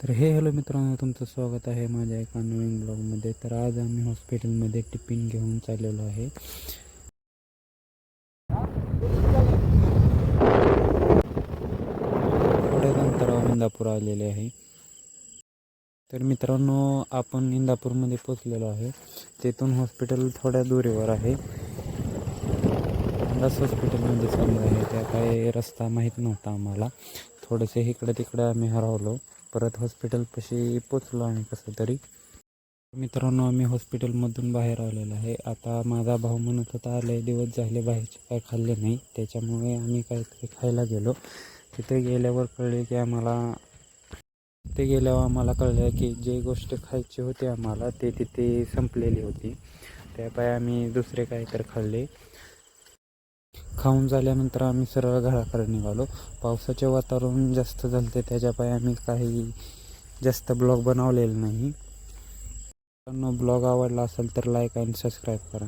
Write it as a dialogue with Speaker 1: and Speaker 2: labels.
Speaker 1: तर हॅलो मित्रांनो, तुमचं स्वागत आहे माझ्या एका नवीन ब्लॉगमध्ये. तर आज आम्ही हॉस्पिटलमध्ये टिफिन घेऊन चाललेलो आहे. थोड्याच अंतरावर इंदापूर आलेले आहे. तर मित्रांनो, आपण इंदापूरमध्ये पोचलेलो आहे. तेथून हॉस्पिटल थोड्या दूरीवर आहे. अंदाज हॉस्पिटलमध्ये चाललो आहे. त्या काही रस्ता माहीत नव्हता आम्हाला. थोडेसे इकडं तिकडं आम्ही हरवलो. परत हॉस्पिटलपाशी पोचलो आणि कसं तरी. मित्रांनो, आम्ही हॉस्पिटलमधून बाहेर आलेलो आहे. आता माझा भाऊ म्हणत होता लय दिवस झाले बाहेरचे काय खाल्ले नाही, त्याच्यामुळे आम्ही काहीतरी खायला गेलो. तिथे गेल्यावर आम्हाला कळलं की जे गोष्ट खायची होती आम्हाला ते तिथे संपलेली होती. त्यापायी आम्ही दुसरे काहीतरी खाल्ले. खाऊन झाल्यानंतर आम्ही सरळ घराकडे निघालो. पावसाचे वातावरण जास्त झालं ते त्याच्यापायी आम्ही काही जास्त ब्लॉग बनवलेला नाही. ब्लॉग आवडला असेल तर लाईक आणि सबस्क्राईब करा.